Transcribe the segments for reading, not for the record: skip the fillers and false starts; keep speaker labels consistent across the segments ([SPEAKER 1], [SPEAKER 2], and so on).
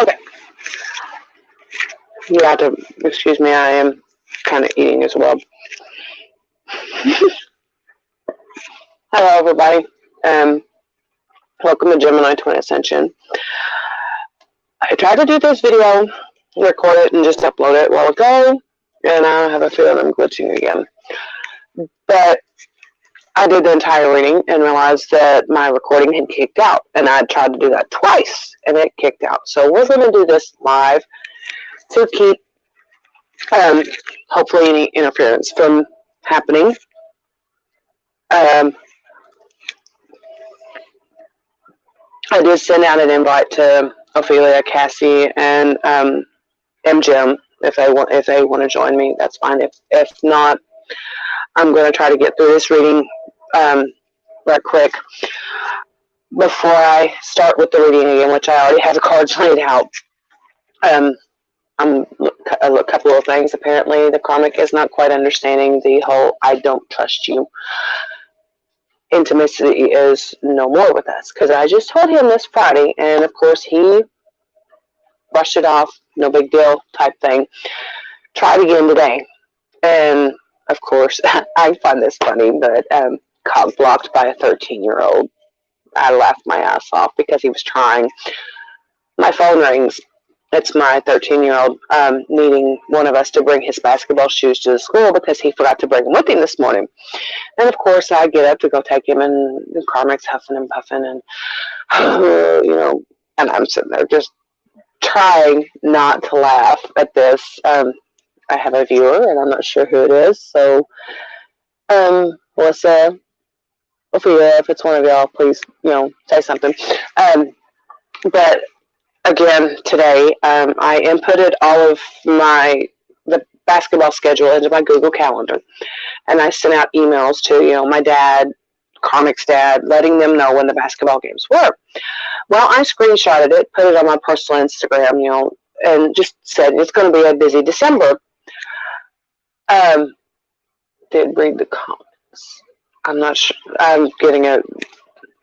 [SPEAKER 1] Okay. You have to excuse me. I am kind of eating as well. Hello, everybody. Um, Welcome to Gemini Twin Ascension. I tried to do this video, record it, and just upload it a while ago, and I have a feeling I'm glitching again. But I did the entire reading and realized that my recording had kicked out, and I tried to do that twice, and it kicked out. So we're going to do this live to keep, hopefully, any interference from happening. I did send out an invite to Ophelia, Cassie, and Jim. If they want to join me, that's fine. If not, I'm going to try to get through this reading right quick before I start with the reading again, which I already have the cards laid out. A couple of things. Apparently, the karmic is not quite understanding the whole "I don't trust you." Intimacy is no more with us, because I just told him this Friday, and of course he brushed it off, no big deal type thing. Tried again today, and of course I find this funny, but cock blocked by a 13-year-old. I laughed my ass off because he was trying. My phone rings. It's my 13-year-old needing one of us to bring his basketball shoes to the school because he forgot to bring them with him this morning. And of course, I get up to go take him, and the karmic's huffing and puffing, and and I'm sitting there just trying not to laugh at this. I have a viewer, and I'm not sure who it is. So, Melissa, Ophelia, if it's one of y'all, please, say something. But again, today, I inputted all of the basketball schedule into my Google Calendar, and I sent out emails to, my dad, Karmic's dad, letting them know when the basketball games were. Well, I screenshotted it, put it on my personal Instagram, and just said it's going to be a busy December. Did read the comments. I'm not sure. I'm getting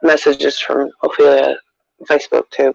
[SPEAKER 1] messages from Ophelia Facebook too.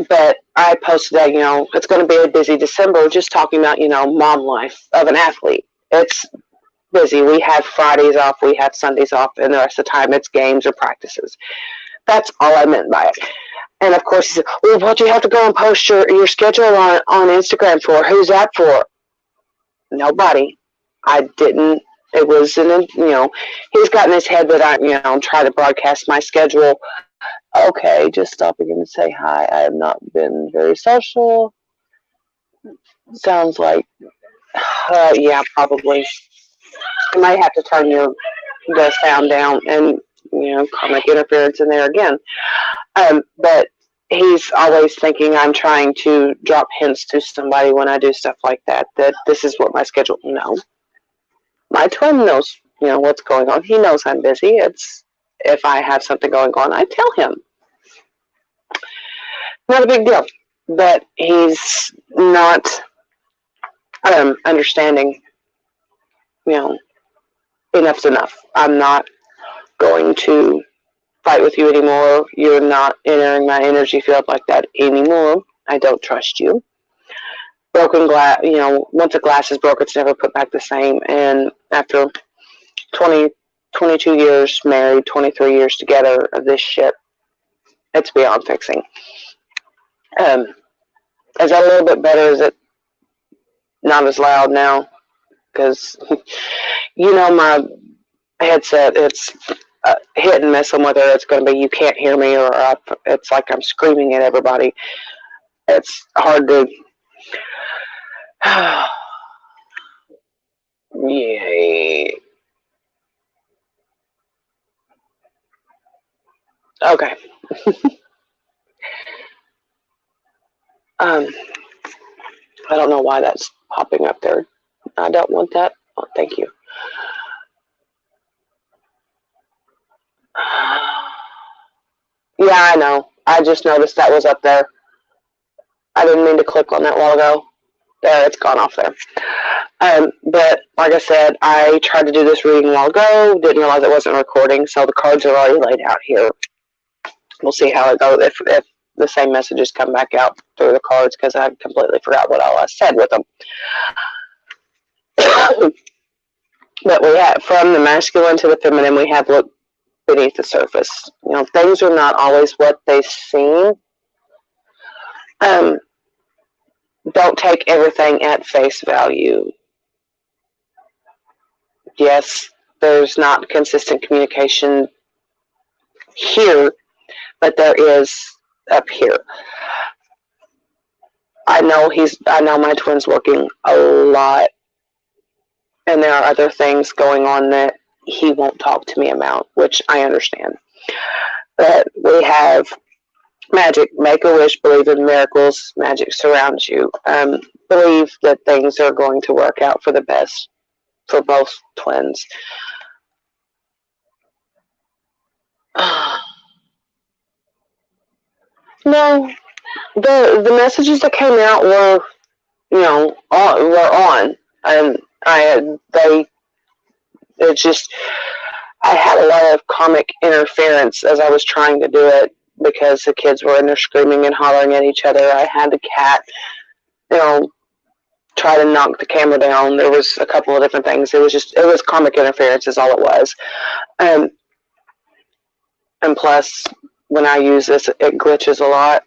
[SPEAKER 1] But I posted that, it's going to be a busy December, just talking about, mom life of an athlete. It's busy. We have Fridays off, we have Sundays off, and the rest of the time it's games or practices. That's all I meant by it. And of course, he said, well, what do you have to go and post your schedule on Instagram for? Who's that for? Nobody. I didn't. It was, he's got in his head that I'm trying to broadcast my schedule. Okay, just stopping in to say hi. I have not been very social. Sounds like, yeah, probably. You might have to turn the sound down, and karmic interference in there again. But he's always thinking I'm trying to drop hints to somebody when I do stuff like that this is what my schedule. No, my twin knows what's going on. He knows I'm busy. It's if I have something going on, I tell him. Not a big deal, but he's not understanding. Enough's enough. I'm not going to fight with you anymore. You're not entering my energy field like that anymore. I don't trust you. Broken glass, once a glass is broke, it's never put back the same. And after 22 years married, 23 years together of this shit, it's beyond fixing. Is that a little bit better? Is it not as loud now? Because, my headset, it's hit and miss on whether it's going to be you can't hear me or it's like I'm screaming at everybody. It's hard to... Yay. Okay. I don't know why that's popping up there. I don't want that. Oh, thank you. Yeah, I know. I just noticed that was up there. I didn't mean to click on that a while ago. There, it's gone off there. But like I said, I tried to do this reading a while ago. Didn't realize it wasn't recording, so the cards are already laid out here. We'll see how it goes, if the same messages come back out through the cards, because I completely forgot what all I said with them. But we have, from the masculine to the feminine, we have looked beneath the surface. Things are not always what they seem. Don't take everything at face value. Yes, there's not consistent communication here, but there is up here. I know my twin's working a lot, and there are other things going on that he won't talk to me about, which I understand. But we have magic, make a wish, believe in miracles, magic surrounds you. Believe that things are going to work out for the best for both twins. No, the messages that came out were, on, and I had a lot of comic interference as I was trying to do it, because the kids were in there screaming and hollering at each other. I had the cat, try to knock the camera down. There was a couple of different things. It was comic interference is all it was. And plus, when I use this, it glitches a lot.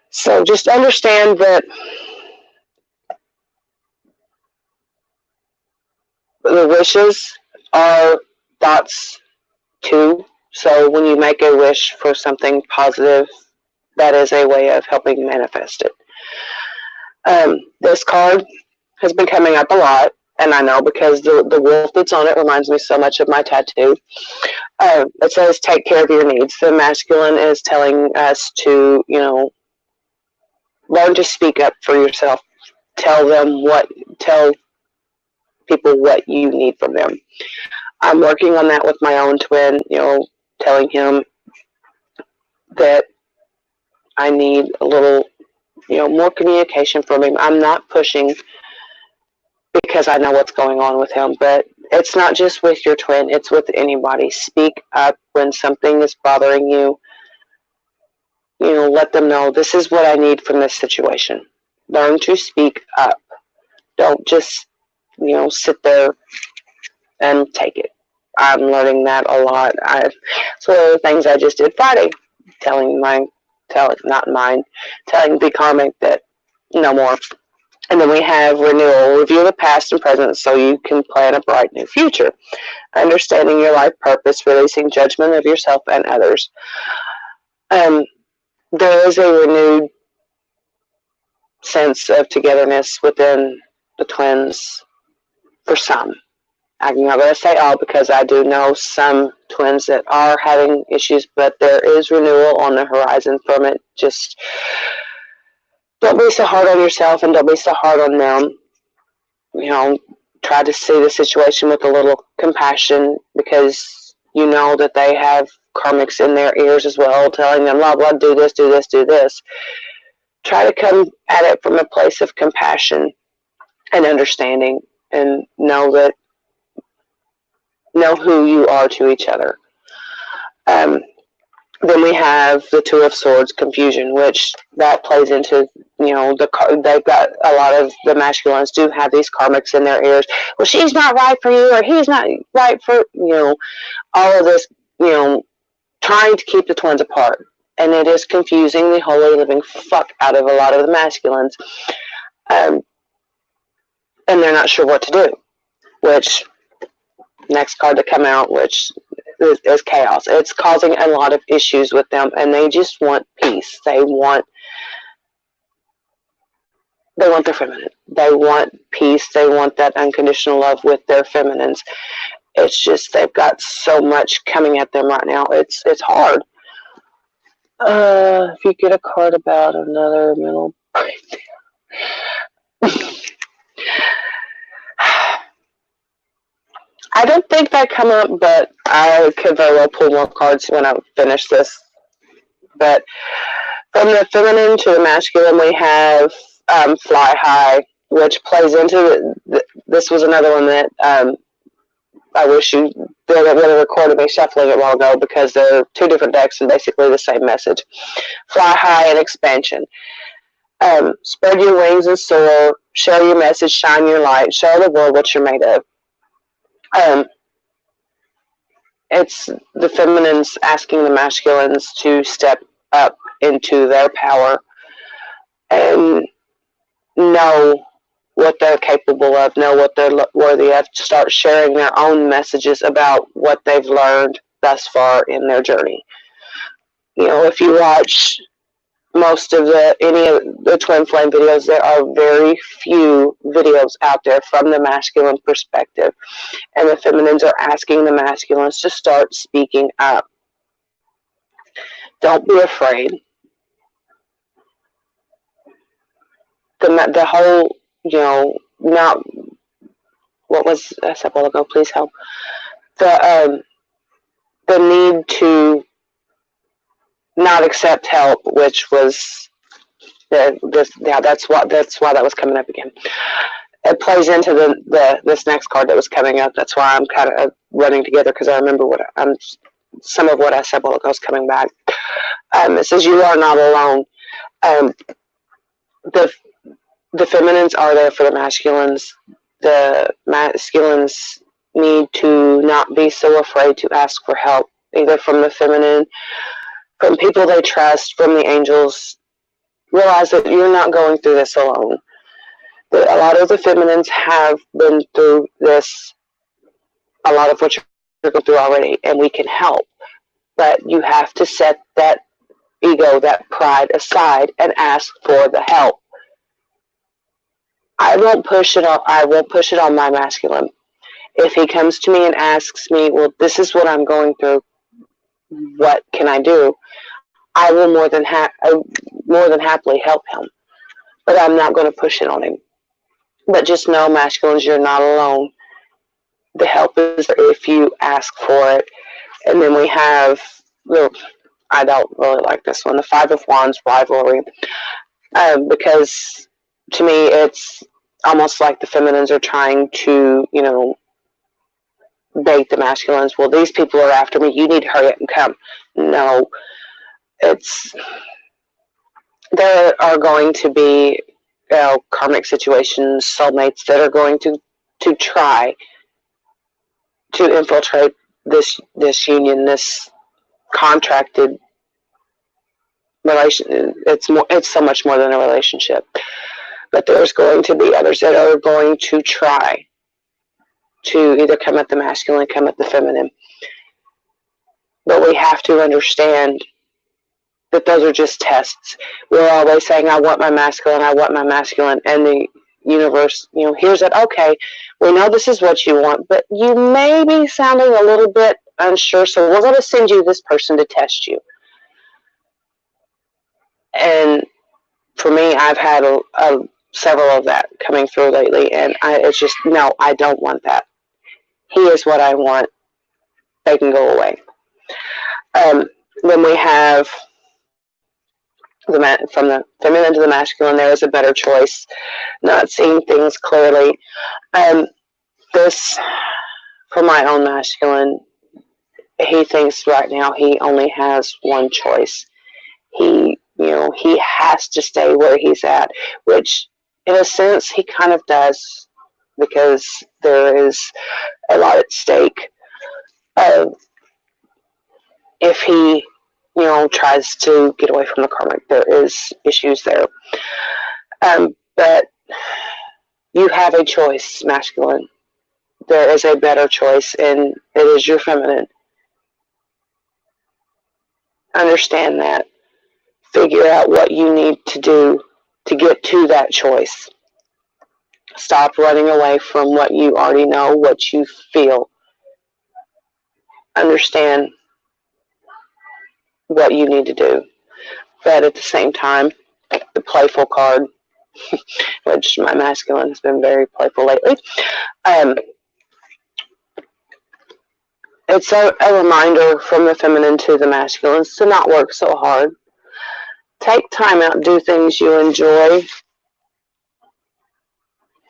[SPEAKER 1] So just understand that the wishes are thoughts too. So when you make a wish for something positive, that is a way of helping manifest it. This card has been coming up a lot, and I know because the wolf that's on it reminds me so much of my tattoo. It says, take care of your needs. The masculine is telling us to, learn to speak up for yourself. Tell people what you need from them. I'm working on that with my own twin, telling him that I need a little, more communication from him. I'm not pushing because I know what's going on with him, but it's not just with your twin, it's with anybody. Speak up when something is bothering you. Let them know, this is what I need from this situation. Learn to speak up. Don't just, sit there and take it. I'm learning that a lot. It's one of the things I just did Friday, telling the karmic that no more. And then we have renewal. Review the past and present so you can plan a bright new future. Understanding your life purpose, releasing judgment of yourself and others. There is a renewed sense of togetherness within the twins for some. I'm not going to say all, because I do know some twins that are having issues, but there is renewal on the horizon from it. Just don't be so hard on yourself and don't be so hard on them. Try to see the situation with a little compassion, because you know that they have karmics in their ears as well, telling them, blah, blah, do this, do this, do this. Try to come at it from a place of compassion and understanding, and know who you are to each other. Then we have the Two of Swords, confusion, which that plays into, they've got a lot of the masculines do have these karmics in their ears. Well, she's not right for you, or he's not right for, all of this, trying to keep the twins apart. And it is confusing the holy living fuck out of a lot of the masculines. And they're not sure what to do, which, next card to come out, which is chaos. It's causing a lot of issues with them, and they just want peace. They want their feminine. They want peace. They want that unconditional love with their feminines. It's just they've got so much coming at them right now. It's hard. If you get a card about another mental breakdown. I don't think that come up, but I could very well pull more cards when I finish this. But from the feminine to the masculine, we have fly high, which plays into this was another one that I wish you would have recorded me shuffling it a while ago because they're two different decks and basically the same message. Fly high and expansion. Spread your wings and soar. Share your message. Shine your light. Show the world what you're made of. It's the feminines asking the masculines to step up into their power and know what they're capable of, know what they're worthy of, to start sharing their own messages about what they've learned thus far in their journey. You know, if you watch most of any of the twin flame videos, there are very few videos out there from the masculine perspective, and the feminines are asking the masculines to start speaking up. Don't be afraid. The whole, you know, not what was I said a while ago. Please help. The need to not accept help, which was that's why that was coming up again. It plays into this next card that was coming up. That's why I'm kind of running together, because I remember some of what I said while it was coming back. It says you are not alone. The feminines are there for the masculines. The masculines need to not be so afraid to ask for help, either from the feminine, from people they trust, from the angels. Realize that you're not going through this alone. That a lot of the feminines have been through this, a lot of what you're going through already, and we can help. But you have to set that ego, that pride aside, and ask for the help. I won't push it on my masculine. If he comes to me and asks me, well, this is what I'm going through, what can I do? I will more than happily help him. But I'm not going to push it on him. But just know, masculines, you're not alone. The help is there if you ask for it. And then we have, I don't really like this one, the Five of Wands, rivalry. Because to me, it's almost like the feminines are trying to, bait the masculines. Well, these people are after me. You need to hurry up and come. No. There are going to be karmic situations, soulmates that are going to try to infiltrate this union, this contracted relation. It's so much more than a relationship. But there's going to be others that are going to try to either come at the masculine, come at the feminine. But we have to understand that those are just tests. We're always saying, I want my masculine, and the universe, hears that, okay, we know this is what you want, but you may be sounding a little bit unsure, so we're going to send you this person to test you. And for me, I've had several of that coming through lately, and it's just, no, I don't want that. He is what I want. They can go away. Then we have from the feminine to the masculine, there is a better choice. Not seeing things clearly. This, for my own masculine, he thinks right now he only has one choice. He has to stay where he's at, which in a sense he kind of does, because there is a lot at stake. If he tries to get away from the karmic, there is issues there. But you have a choice, masculine. There is a better choice, and it is your feminine. Understand that. Figure out what you need to do to get to that choice. Stop running away from what you already know, what you feel. Understand what you need to do. But at the same time, the playful card, which my masculine has been very playful lately, it's a reminder from the feminine to the masculines to not work so hard. Take time out, do things you enjoy.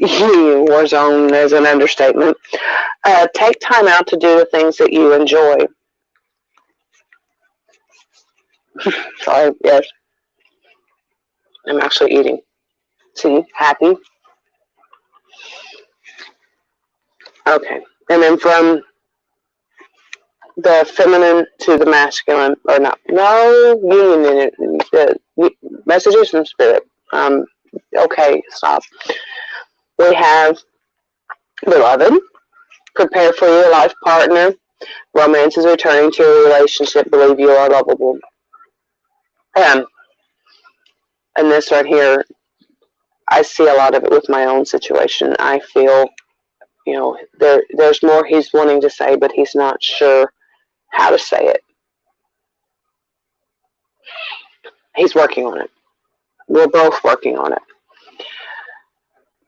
[SPEAKER 1] War zone is an understatement. Take time out to do the things that you enjoy. Sorry, yes, I'm actually eating. See, happy. Okay. And then from the feminine to the masculine, or not, no union in it. The messages from spirit. Okay, stop. We have beloved, prepare for your life partner. Romance is returning to your relationship. Believe you are lovable. Um, and this right here, I see a lot of it with my own situation. I feel, there's more he's wanting to say, but he's not sure how to say it. He's working on it. We're both working on it.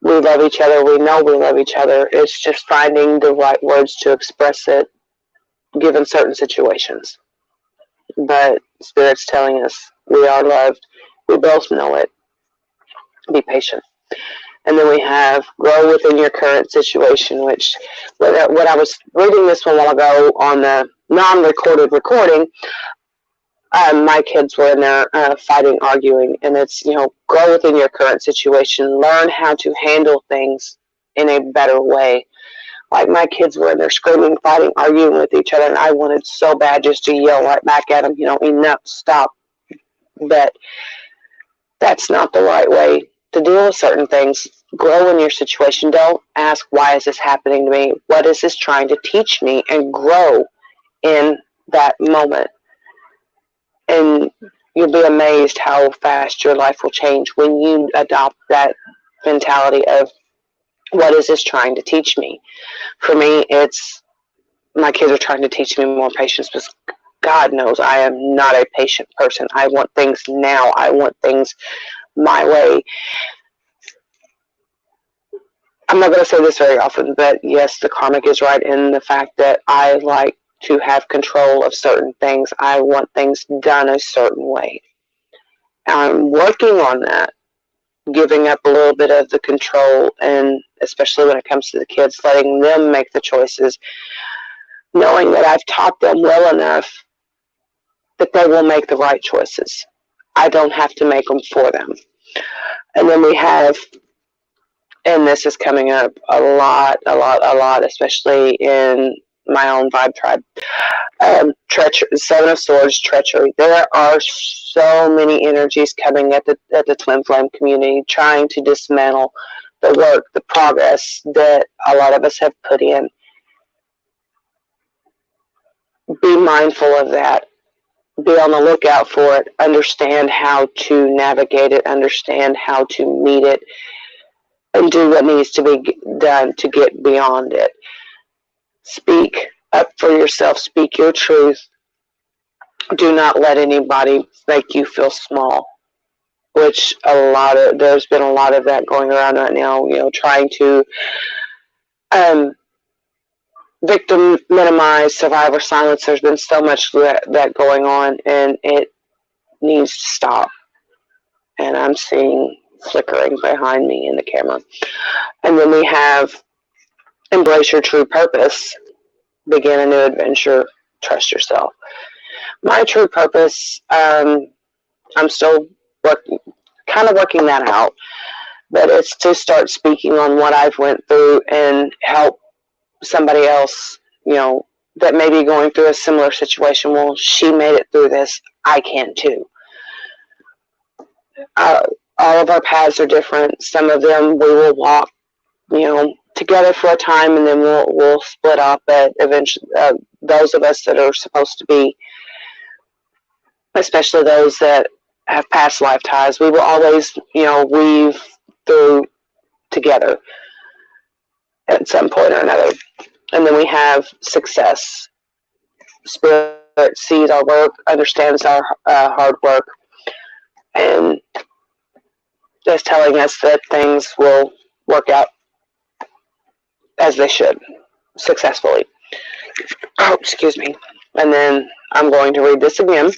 [SPEAKER 1] We love each other. We know we love each other. It's just finding the right words to express it given certain situations. But Spirit's telling us we are loved. We both know it. Be patient. And then we have grow within your current situation, which when I was reading this one a while ago on the non-recorded recording, my kids were in there fighting, arguing, and it's, grow within your current situation. Learn how to handle things in a better way. Like my kids were in there screaming, fighting, arguing with each other, and I wanted so bad just to yell right back at them, enough, stop. But that's not the right way to deal with certain things. Grow in your situation. Don't ask, why is this happening to me? What is this trying to teach me? And grow in that moment. And you'll be amazed how fast your life will change when you adopt that mentality of, what is this trying to teach me? For me, it's my kids are trying to teach me more patience, because God knows I am not a patient person. I want things now. I want things my way. I'm not going to say this very often, but yes, the karmic is right in the fact that I like to have control of certain things. I want things done a certain way. I'm working on that, giving up a little bit of the control, and especially when it comes to the kids, letting them make the choices, knowing that I've taught them well enough that they will make the right choices. I don't have to make them for them. And then we have, and this is coming up a lot, especially in my own vibe tribe, treachery, Seven of Swords, treachery. There are so many energies coming at the Twin Flame community, trying to dismantle the work, the progress that a lot of us have put in. Be mindful of that. Be on the lookout for it. Understand how to navigate it. Understand how to meet it, and do what needs to be done to get beyond it. Speak up for yourself. Speak your truth. Do not let anybody make you feel small, which there's been a lot of that going around right now, trying to victim minimize, survivor silence. There's been so much that going on, and it needs to stop. And I'm seeing flickering behind me in the camera. And then we have embrace your true purpose, begin a new adventure, trust yourself. My true purpose, I'm still kind of working that out, but it's to start speaking on what I've went through and help somebody else, that may be going through a similar situation. Well, she made it through this, I can too. All of our paths are different. Some of them we will walk, together for a time, and then we'll split up. But eventually, those of us that are supposed to be, especially those that have past life ties, we will always, weave through together at some point or another. And then we have success. Spirit sees our work, understands our hard work, and is telling us that things will work out as they should, successfully. Oh, excuse me. And then I'm going to read this again,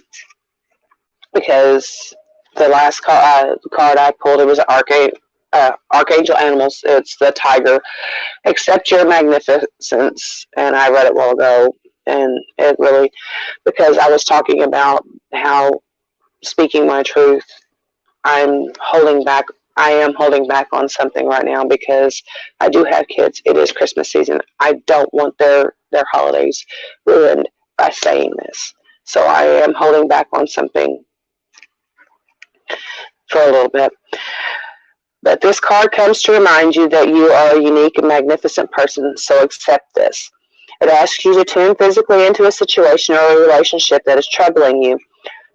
[SPEAKER 1] because the last card I pulled, it was an Archangel. archangel animals. It's the tiger. Accept your magnificence. And I read it a while ago, and it really, because I was talking about how speaking my truth, I'm holding back. I am holding back on something right now because I do have kids. It is Christmas season. I don't want their holidays ruined by saying this. So I am holding back on something for a little bit. But this card comes to remind you that you are a unique and magnificent person, so accept this. It asks you to tune physically into a situation or a relationship that is troubling you.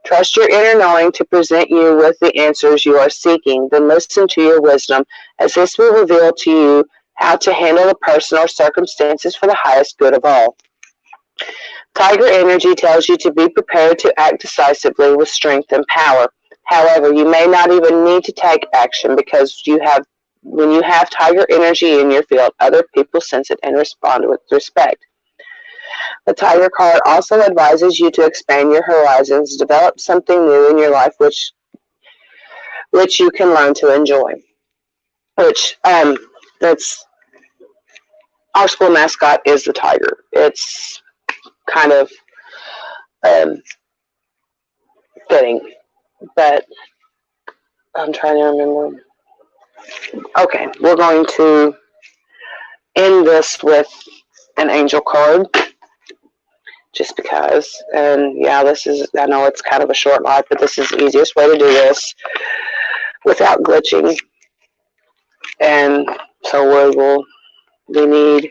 [SPEAKER 1] Trust your inner knowing to present you with the answers you are seeking. Then listen to your wisdom, as this will reveal to you how to handle the person or circumstances for the highest good of all. Tiger energy tells you to be prepared to act decisively with strength and power. However, you may not even need to take action because when you have tiger energy in your field, other people sense it and respond with respect. The Tiger card also advises you to expand your horizons, develop something new in your life which you can learn to enjoy. That's our school mascot is the tiger. It's kind of fitting, but I'm trying to remember. Okay, we're going to end this with an angel card. Just because, and yeah, I know it's kind of a short life, but this is the easiest way to do this without glitching. And so we need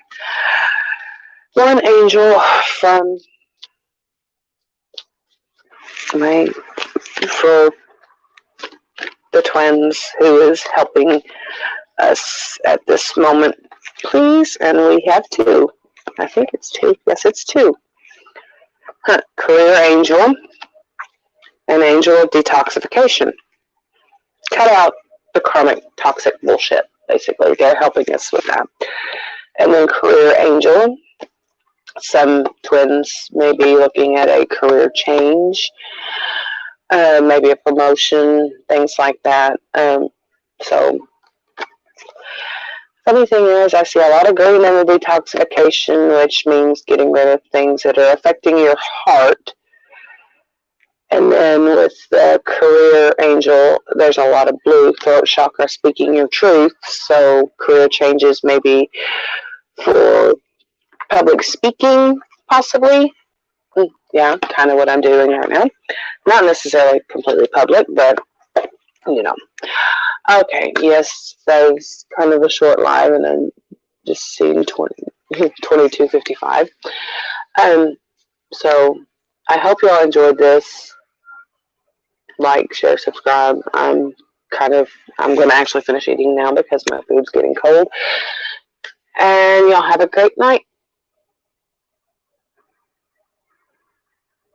[SPEAKER 1] one angel for the twins who is helping us at this moment, please. And we have two. I think it's two. Yes, it's two. Career angel, an angel of detoxification. Cut out the karmic toxic bullshit, basically. They're helping us with that. And then career angel, some twins may be looking at a career change, maybe a promotion, things like that. So funny thing is, I see a lot of green in the detoxification, which means getting rid of things that are affecting your heart. And then with the career angel, there's a lot of blue, throat chakra, speaking your truth. So career changes maybe for public speaking, possibly. Yeah, kind of what I'm doing right now. Not necessarily completely public, but, you know. Okay, yes, that was kind of a short live, and then just seeing 22:55. So I hope you all enjoyed this. Like, share, subscribe. I'm going to actually finish eating now because my food's getting cold. And y'all have a great night.